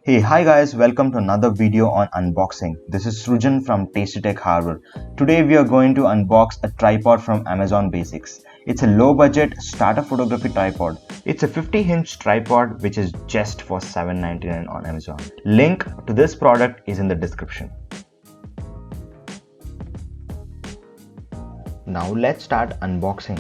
Hi guys, welcome to another video on unboxing. This is Srujan from Tasty Tech Harvard. Today we are going to unbox a tripod from Amazon Basics. It's a low budget starter photography tripod. It's a 50-inch tripod which is just for $7.99 on Amazon. Link to this product is in the description. Now let's start unboxing.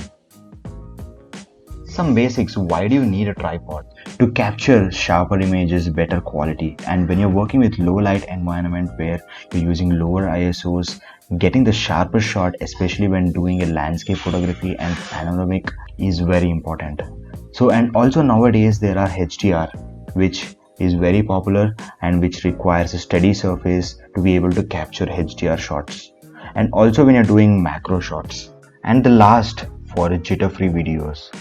Some basics. Why do you need a tripod? To capture sharper images, better quality, and when you're working with low light environment where you're using lower ISOs, getting the sharper shot, especially when doing a landscape photography and panoramic, is very important. And also nowadays there are HDR, which is very popular and which requires a steady surface to be able to capture HDR shots, and also when you're doing macro shots. And the last, for jitter-free videos.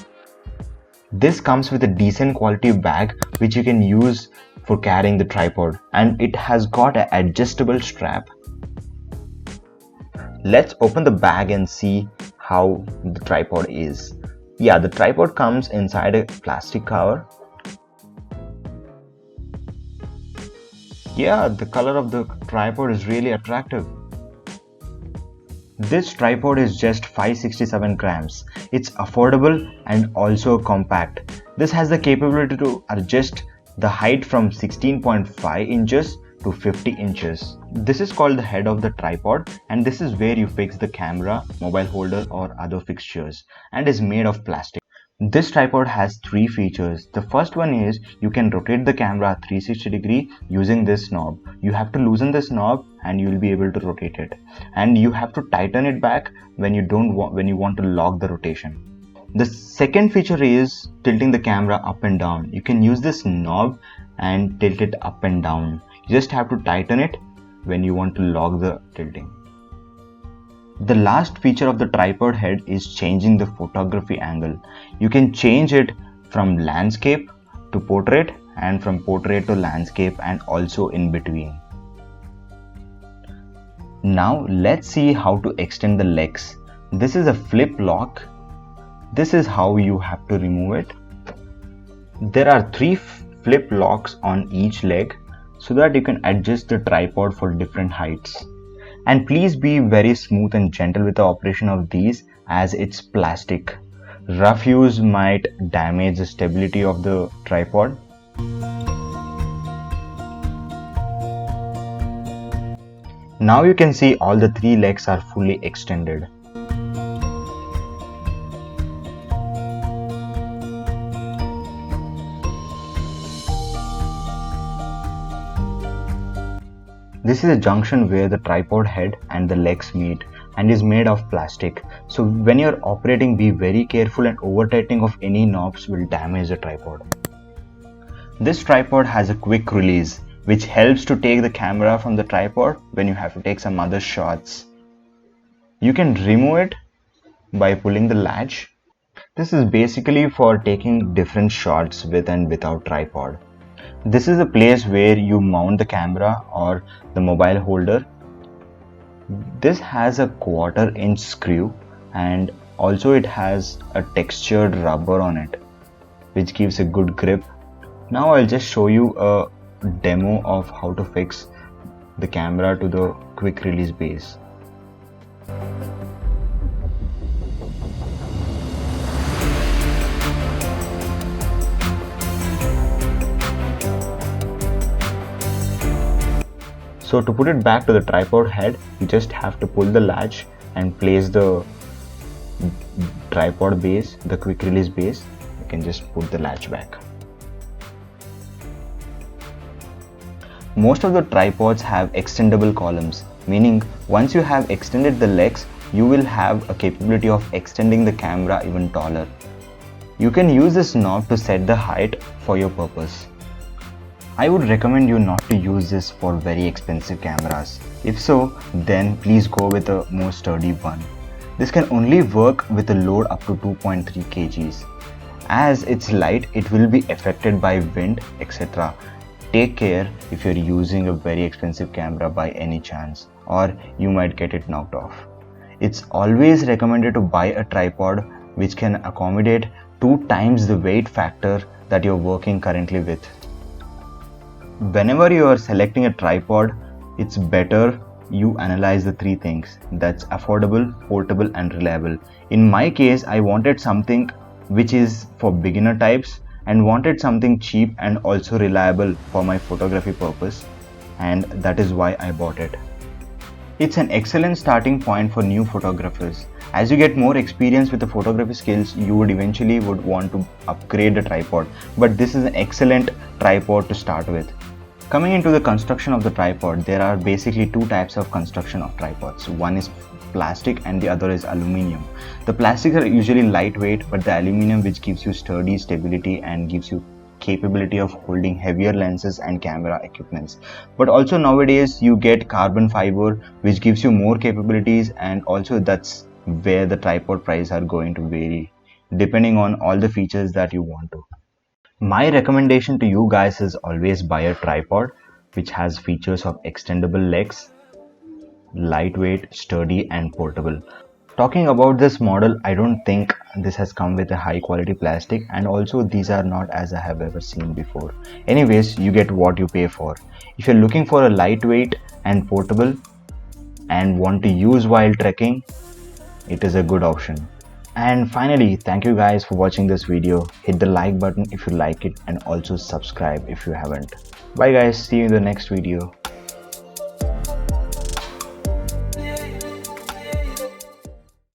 This comes with a decent quality bag which you can use for carrying the tripod, and it has got an adjustable strap. Let's open the bag and see how the tripod is. Yeah, the tripod comes inside a plastic cover. Yeah, the color of the tripod is really attractive. This tripod is just 567 grams. It's affordable and also compact. This has the capability to adjust the height from 16.5 inches to 50 inches. This is called the head of the tripod, and this is where you fix the camera, mobile holder or other fixtures, and is made of plastic. This tripod has three features. The first one is you can rotate the camera 360 degree using this knob. You have to loosen this knob and you will be able to rotate it, and you have to tighten it back when you want to lock the rotation. The second feature is tilting the camera up and down. You can use this knob and tilt it up and down. You just have to tighten it when you want to lock the tilting. The last feature of the tripod head is changing the photography angle. You can change it from landscape to portrait and from portrait to landscape, and also in between. Now let's see how to extend the legs. This is a flip lock. This is how you have to remove it. There are three flip locks on each leg so that you can adjust the tripod for different heights. And please be very smooth and gentle with the operation of these, as it's plastic. Rough use might damage the stability of the tripod. Now you can see all the three legs are fully extended. This is a junction where the tripod head and the legs meet and is made of plastic. So when you're operating, be very careful, and over tightening of any knobs will damage the tripod. This tripod has a quick release which helps to take the camera from the tripod when you have to take some other shots. You can remove it by pulling the latch. This is basically for taking different shots with and without tripod. This is a place where you mount the camera or the mobile holder. This has a 1/4 inch screw, and also it has a textured rubber on it which gives a good grip. Now I'll just show you a demo of how to fix the camera to the quick release base. So to put it back to the tripod head, you just have to pull the latch and place the tripod base, the quick release base. You can just put the latch back. Most of the tripods have extendable columns, meaning once you have extended the legs, you will have a capability of extending the camera even taller. You can use this knob to set the height for your purpose. I would recommend you not to use this for very expensive cameras. If so, then please go with a more sturdy one. This can only work with a load up to 2.3 kgs. As it's light, it will be affected by wind, etc. Take care if you're using a very expensive camera by any chance, or you might get it knocked off. It's always recommended to buy a tripod which can accommodate 2 times the weight factor that you're working currently with. Whenever you are selecting a tripod, it's better you analyze the three things: that's affordable, portable and reliable. In my case, I wanted something which is for beginner types and wanted something cheap and also reliable for my photography purpose, and that is why I bought it. It's an excellent starting point for new photographers. As you get more experience with the photography skills, you would eventually want to upgrade the tripod, but this is an excellent tripod to start with. Coming into the construction of the tripod, there are basically two types of construction of tripods. One is plastic and the other is aluminium. The plastics are usually lightweight, but the aluminium, which gives you sturdy stability and gives you capability of holding heavier lenses and camera equipments. But also nowadays you get carbon fiber, which gives you more capabilities, and also that's where the tripod price are going to vary depending on all the features that you want to. My recommendation to you guys is always buy a tripod which has features of extendable legs, lightweight, sturdy and portable. Talking about this model, I don't think this has come with a high quality plastic, and also these are not as I have ever seen before. Anyways, you get what you pay for. If you're looking for a lightweight and portable and want to use while trekking, it is a good option. And finally, thank you guys for watching this video. Hit the like button if you like it and also subscribe if you haven't. Bye guys, see you in the next video.